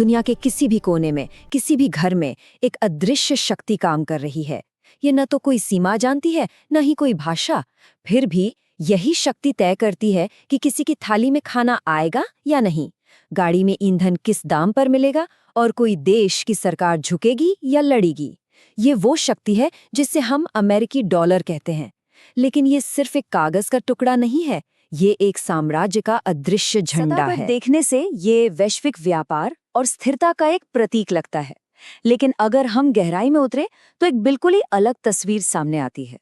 दुनिया के किसी भी कोने में, किसी भी घर में एक अदृश्य शक्ति काम कर रही है। ये न तो कोई सीमा जानती है, न ही कोई भाषा। फिर भी यही शक्ति तय करती है कि किसी की थाली में खाना आएगा या नहीं, गाड़ी में ईंधन किस दाम पर मिलेगा और कोई देश की सरकार झुकेगी या लड़ेगी। ये वो शक्ति है जिसे हम अमेरिकी डॉलर कहते हैं। लेकिन ये सिर्फ एक कागज का टुकड़ा नहीं है, ये एक साम्राज्य का अदृश्य झंडा है। देखने से ये वैश्विक व्यापार और स्थिरता का एक प्रतीक लगता है, लेकिन अगर हम गहराई में उतरे तो एक बिल्कुल ही अलग तस्वीर सामने आती है।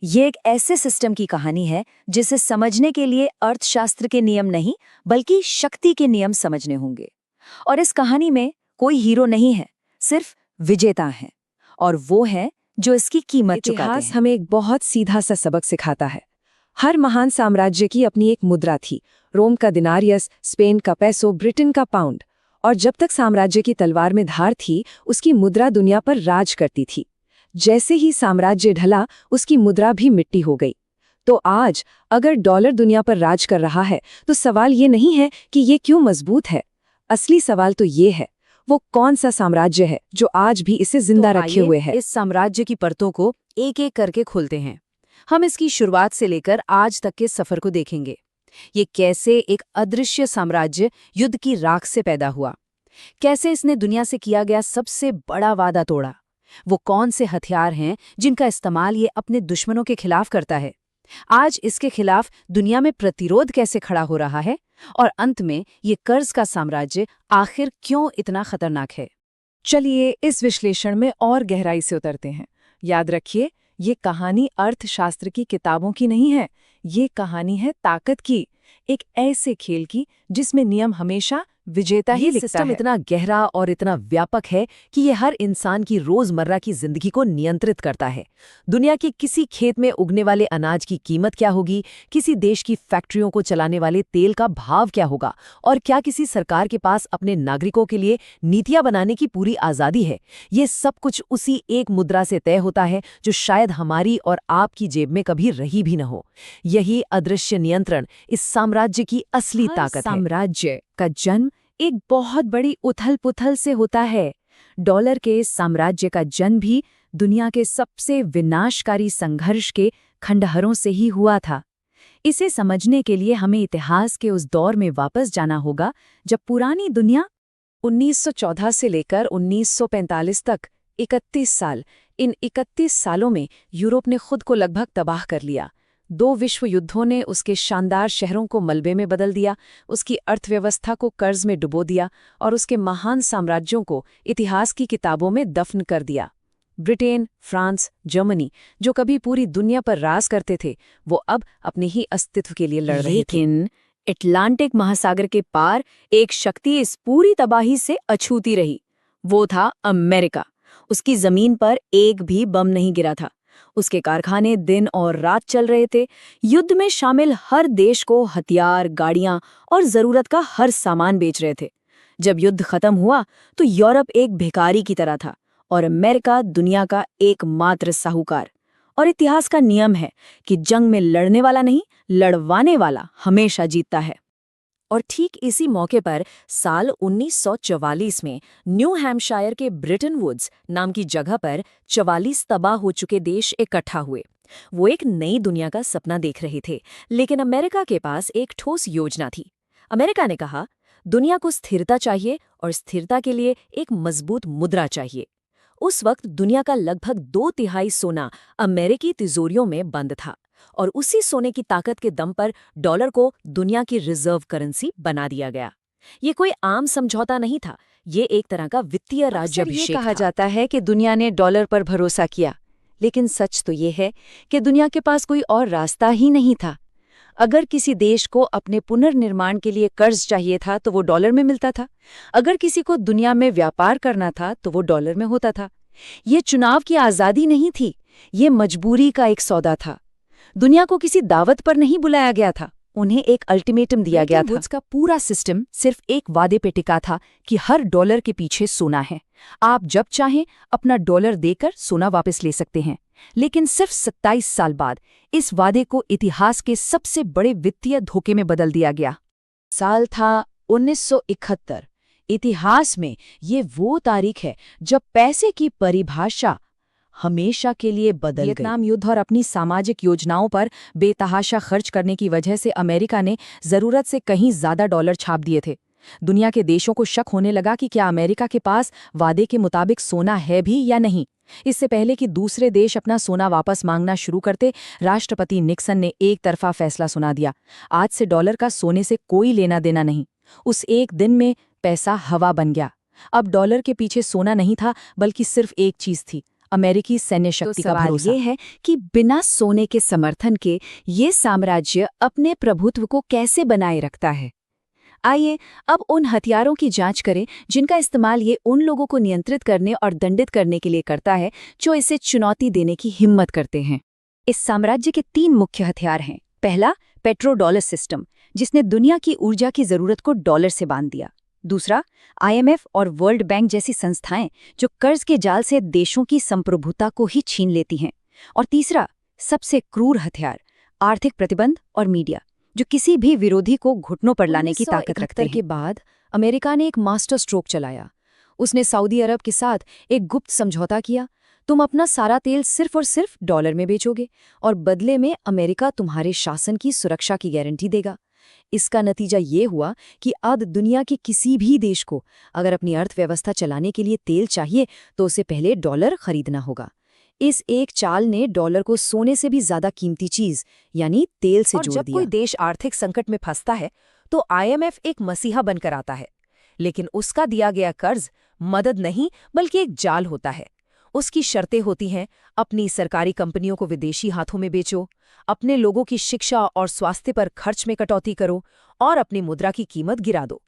ये एक ऐसे सिस्टम की कहानी है जिसे समझने के लिए अर्थशास्त्र के नियम नहीं, बल्कि शक्ति के नियम समझने होंगे। और इस कहानी में कोई हीरो नहीं है, सिर्फ विजेता है, और वो है जो इसकी कीमत चुकाते हैं। इतिहास हमें एक बहुत सीधा सा सबक सिखाता है। हर महान साम्राज्य की अपनी एक मुद्रा थी। रोम का दिनारियस, स्पेन का पैसो, ब्रिटेन का पाउंड। और जब तक साम्राज्य की तलवार में धार थी, उसकी मुद्रा दुनिया पर राज करती थी। जैसे ही साम्राज्य ढला, उसकी मुद्रा भी मिट्टी हो गई। तो आज अगर डॉलर दुनिया पर राज कर रहा है, तो सवाल ये नहीं है कि ये क्यों मजबूत है। असली सवाल तो ये है, वो कौन सा साम्राज्य है जो आज भी इसे जिंदा रखे हुए है। इस साम्राज्य की परतों को एक एक करके खोलते हैं। हम इसकी शुरुआत से लेकर आज तक के सफर को देखेंगे। ये कैसे एक अदृश्य साम्राज्य युद्ध की राख से पैदा हुआ, कैसे इसने दुनिया से किया गया सबसे बड़ा वादा तोड़ा, वो कौन से हथियार हैं जिनका इस्तेमाल ये अपने दुश्मनों के खिलाफ करता है, आज इसके खिलाफ दुनिया में प्रतिरोध कैसे खड़ा हो रहा है, और अंत में ये कर्ज का साम्राज्य आखिर क्यों इतना खतरनाक है। चलिए इस विश्लेषण में और गहराई से उतरते हैं। याद रखिए, ये कहानी अर्थशास्त्र की किताबों की नहीं है, ये कहानी है ताकत की, एक ऐसे खेल की जिसमें नियम हमेशा विजेता ही लिखता है। सिस्टम इतना गहरा और इतना व्यापक है कि ये हर इंसान की रोजमर्रा की जिंदगी को नियंत्रित करता है। दुनिया के किसी खेत में उगने वाले अनाज की कीमत क्या होगी, किसी देश की फैक्ट्रियों को चलाने वाले तेल का भाव क्या होगा, और क्या किसी सरकार के पास अपने नागरिकों के लिए नीतियां बनाने की पूरी आजादी है, ये सब कुछ उसी एक मुद्रा से तय होता है जो शायद हमारी और आपकी जेब में कभी रही भी न हो। यही अदृश्य नियंत्रण इस साम्राज्य की असली ताकत है। साम्राज्य का जन्म एक बहुत बड़ी उथल-पुथल से होता है। डॉलर के इस साम्राज्य का जन्म भी दुनिया के सबसे विनाशकारी संघर्ष के खंडहरों से ही हुआ था। इसे समझने के लिए हमें इतिहास के उस दौर में वापस जाना होगा जब पुरानी दुनिया 1914 से लेकर 1945 तक 31 साल, इन 31 सालों में यूरोप ने खुद को लगभग तबाह कर लिया। 2 विश्व युद्धों ने उसके शानदार शहरों को मलबे में बदल दिया, उसकी अर्थव्यवस्था को कर्ज में डुबो दिया और उसके महान साम्राज्यों को इतिहास की किताबों में दफन कर दिया। ब्रिटेन, फ्रांस, जर्मनी, जो कभी पूरी दुनिया पर राज करते थे, वो अब अपने ही अस्तित्व के लिए लड़ रहे थे। लेकिन अटलांटिक महासागर के पार एक शक्ति इस पूरी तबाही से अछूती रही। वो था अमेरिका। उसकी जमीन पर एक भी बम नहीं गिरा था। उसके कारखाने दिन और रात चल रहे थे। युद्ध में शामिल हर देश को हथियार, गाड़ियां और जरूरत का हर सामान बेच रहे थे। जब युद्ध खत्म हुआ तो यूरोप एक भिखारी की तरह था और अमेरिका दुनिया का एकमात्र साहूकार। और इतिहास का नियम है कि जंग में लड़ने वाला नहीं, लड़वाने वाला हमेशा जीतता है। और ठीक इसी मौके पर साल 1944 में न्यू हैम्पशायर के ब्रिटन वुड्स नाम की जगह पर 44 तबाह हो चुके देश इकट्ठा हुए। वो एक नई दुनिया का सपना देख रहे थे, लेकिन अमेरिका के पास एक ठोस योजना थी। अमेरिका ने कहा, दुनिया को स्थिरता चाहिए और स्थिरता के लिए एक मजबूत मुद्रा चाहिए। उस वक्त दुनिया का लगभग 2/3 सोना अमेरिकी तिजोरियों में बंद था, और उसी सोने की ताकत के दम पर डॉलर को दुनिया की रिजर्व करेंसी बना दिया गया। ये कोई आम समझौता नहीं था, ये एक तरह का वित्तीय राज्याभिषेक था। कहा जाता है कि दुनिया ने डॉलर पर भरोसा किया, लेकिन सच तो ये है कि दुनिया के पास कोई और रास्ता ही नहीं था। अगर किसी देश को अपने पुनर्निर्माण के लिए कर्ज चाहिए था तो वो डॉलर में मिलता था। अगर किसी को दुनिया में व्यापार करना था तो वो डॉलर में होता था। ये चुनाव की आज़ादी नहीं थी, ये मजबूरी का एक सौदा था। दुनिया को किसी दावत पर नहीं बुलाया गया था, उन्हें एक अल्टीमेटम दिया गया था। वुड्स का पूरा सिस्टम सिर्फ एक वादे पे टिका था कि हर डॉलर के पीछे सोना है। आप जब चाहें अपना डॉलर देकर सोना वापस ले सकते हैं। लेकिन सिर्फ 27 साल बाद इस वादे को इतिहास के सबसे बड़े वित्तीय धोखे में बदल दिया गया। साल था 1971। इतिहास में ये वो तारीख है जब पैसे की परिभाषा हमेशा के लिए बदल गई। वियतनाम युद्ध और अपनी सामाजिक योजनाओं पर बेतहाशा खर्च करने की वजह से अमेरिका ने जरूरत से कहीं ज्यादा डॉलर छाप दिए थे। दुनिया के देशों को शक होने लगा कि क्या अमेरिका के पास वादे के मुताबिक सोना है भी या नहीं। इससे पहले कि दूसरे देश अपना सोना वापस मांगना शुरू करते, राष्ट्रपति निक्सन ने एक तरफा फैसला सुना दिया। आज से डॉलर का सोने से कोई लेना देना नहीं। उस एक दिन में पैसा हवा बन गया। अब डॉलर के पीछे सोना नहीं था, बल्कि सिर्फ एक चीज थी, अमेरिकी सैन्य शक्ति का भरोसा। ये है कि बिना सोने के समर्थन के ये साम्राज्य अपने प्रभुत्व को कैसे बनाए रखता है। आइए अब उन हथियारों की जांच करें जिनका इस्तेमाल ये उन लोगों को नियंत्रित करने और दंडित करने के लिए करता है जो इसे चुनौती देने की हिम्मत करते हैं। इस साम्राज्य के 3 मुख्य हथियार हैं। पहला, पेट्रो डॉलर सिस्टम, जिसने दुनिया की ऊर्जा की जरूरत को डॉलर से बांध दिया। दूसरा, IMF और वर्ल्ड बैंक जैसी संस्थाएं जो कर्ज के जाल से देशों की संप्रभुता को ही छीन लेती हैं। और तीसरा, सबसे क्रूर हथियार, आर्थिक प्रतिबंध और मीडिया, जो किसी भी विरोधी को घुटनों पर लाने की ताकत रखते हैं। के बाद अमेरिका ने एक मास्टर स्ट्रोक चलाया। उसने सऊदी अरब के साथ एक गुप्त समझौता किया। तुम अपना सारा तेल सिर्फ और सिर्फ डॉलर में बेचोगे और बदले में अमेरिका तुम्हारे शासन की सुरक्षा की गारंटी देगा। इसका नतीजा ये हुआ कि अब दुनिया के किसी भी देश को अगर अपनी अर्थव्यवस्था चलाने के लिए तेल चाहिए तो उसे पहले डॉलर खरीदना होगा। इस एक चाल ने डॉलर को सोने से भी ज्यादा कीमती चीज यानी तेल से जोड़ दिया। जब कोई देश आर्थिक संकट में फंसता है तो IMF एक मसीहा बनकर आता है, लेकिन उसका दिया गया कर्ज मदद नहीं बल्कि एक जाल होता है। उसकी शर्तें होती हैं, अपनी सरकारी कंपनियों को विदेशी हाथों में बेचो, अपने लोगों की शिक्षा और स्वास्थ्य पर खर्च में कटौती करो और अपनी मुद्रा की कीमत गिरा दो।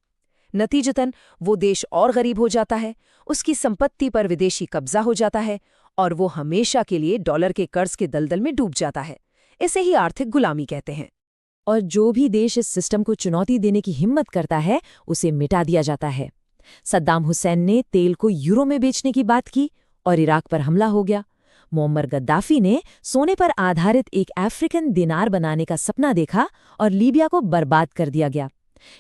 नतीजतन वो देश और गरीब हो जाता है, उसकी संपत्ति पर विदेशी कब्जा हो जाता है और वो हमेशा के लिए डॉलर के कर्ज के दलदल में डूब जाता है। इसे ही आर्थिक गुलामी कहते हैं। और जो भी देश इस सिस्टम को चुनौती देने की हिम्मत करता है उसे मिटा दिया जाता है। सद्दाम हुसैन ने तेल को यूरो में बेचने की बात की और इराक पर हमला हो गया। मुअम्मर गद्दाफी ने सोने पर आधारित एक अफ्रीकन दिनार बनाने का सपना देखा और लीबिया को बर्बाद कर दिया गया।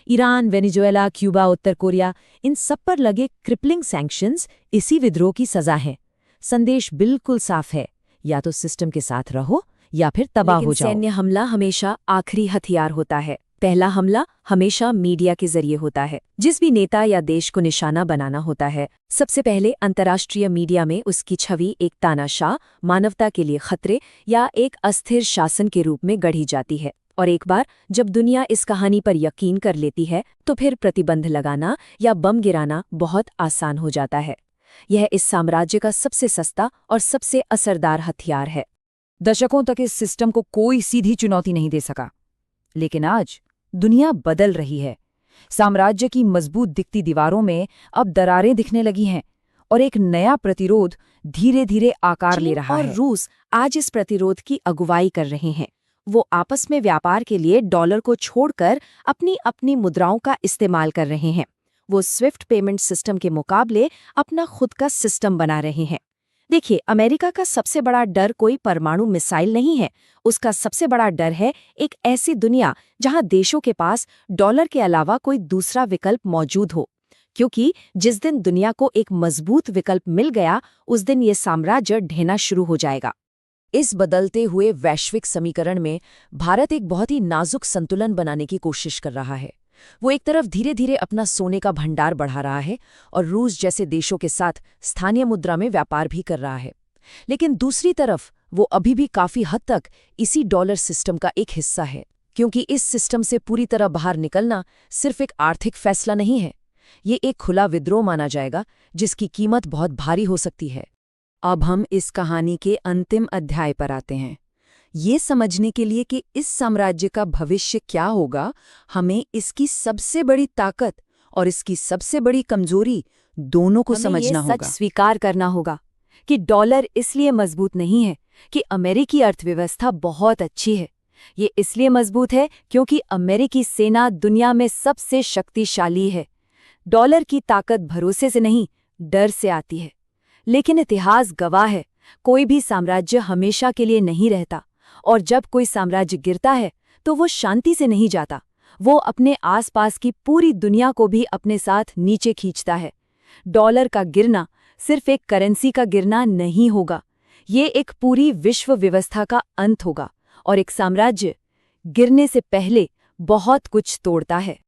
ईरान, वेनेजुएला, क्यूबा, उत्तर कोरिया, इन सब पर लगे क्रिपलिंग सैंक्शंस इसी विद्रोह की सजा हैं। संदेश बिल्कुल साफ है, या तो सिस्टम के साथ रहो या फिर तबाह हो जाओ। सैन्य हमला हमेशा आखिरी हथियार होता है। पहला हमला हमेशा मीडिया के जरिए होता है। जिस भी नेता या देश को निशाना बनाना होता है, सबसे पहले अंतर्राष्ट्रीय मीडिया में उसकी छवि एक तानाशाह, मानवता के लिए खतरे या एक अस्थिर शासन के रूप में गढ़ी जाती है। और एक बार जब दुनिया इस कहानी पर यकीन कर लेती है तो फिर प्रतिबंध लगाना या बम गिराना बहुत आसान हो जाता है। यह इस साम्राज्य का सबसे सस्ता और सबसे असरदार हथियार है। दशकों तक इस सिस्टम को कोई सीधी चुनौती नहीं दे सका, लेकिन आज दुनिया बदल रही है। साम्राज्य की मजबूत दिखती दीवारों में अब दरारें दिखने लगी हैं और एक नया प्रतिरोध धीरे धीरे आकार ले रहा है। और रूस आज इस प्रतिरोध की अगुवाई कर रहे हैं। वो आपस में व्यापार के लिए डॉलर को छोड़कर अपनी अपनी मुद्राओं का इस्तेमाल कर रहे हैं। वो स्विफ्ट पेमेंट सिस्टम के मुकाबले अपना खुद का सिस्टम बना रहे हैं। देखिए, अमेरिका का सबसे बड़ा डर कोई परमाणु मिसाइल नहीं है। उसका सबसे बड़ा डर है एक ऐसी दुनिया जहां देशों के पास डॉलर के अलावा कोई दूसरा विकल्प मौजूद हो। क्योंकि जिस दिन दुनिया को एक मजबूत विकल्प मिल गया, उस दिन ये साम्राज्य ढहना शुरू हो जाएगा। इस बदलते हुए वैश्विक समीकरण में भारत एक बहुत ही नाजुक संतुलन बनाने की कोशिश कर रहा है। वो एक तरफ धीरे धीरे अपना सोने का भंडार बढ़ा रहा है और रूस जैसे देशों के साथ स्थानीय मुद्रा में व्यापार भी कर रहा है, लेकिन दूसरी तरफ वो अभी भी काफी हद तक इसी डॉलर सिस्टम का एक हिस्सा है। क्योंकि इस सिस्टम से पूरी तरह बाहर निकलना सिर्फ एक आर्थिक फैसला नहीं है, ये एक खुला विद्रोह माना जाएगा जिसकी कीमत बहुत भारी हो सकती है। अब हम इस कहानी के अंतिम अध्याय पर आते हैं। ये समझने के लिए कि इस साम्राज्य का भविष्य क्या होगा, हमें इसकी सबसे बड़ी ताकत और इसकी सबसे बड़ी कमजोरी दोनों को समझना होगा। सच स्वीकार करना होगा कि डॉलर इसलिए मजबूत नहीं है कि अमेरिकी अर्थव्यवस्था बहुत अच्छी है। ये इसलिए मजबूत है क्योंकि अमेरिकी सेना दुनिया में सबसे शक्तिशाली है। डॉलर की ताकत भरोसे से नहीं, डर से आती है। लेकिन इतिहास गवाह है, कोई भी साम्राज्य हमेशा के लिए नहीं रहता, और जब कोई साम्राज्य गिरता है तो वो शांति से नहीं जाता, वो अपने आसपास की पूरी दुनिया को भी अपने साथ नीचे खींचता है। डॉलर का गिरना सिर्फ एक करेंसी का गिरना नहीं होगा, ये एक पूरी विश्व व्यवस्था का अंत होगा और एक साम्राज्य गिरने से पहले बहुत कुछ तोड़ता है।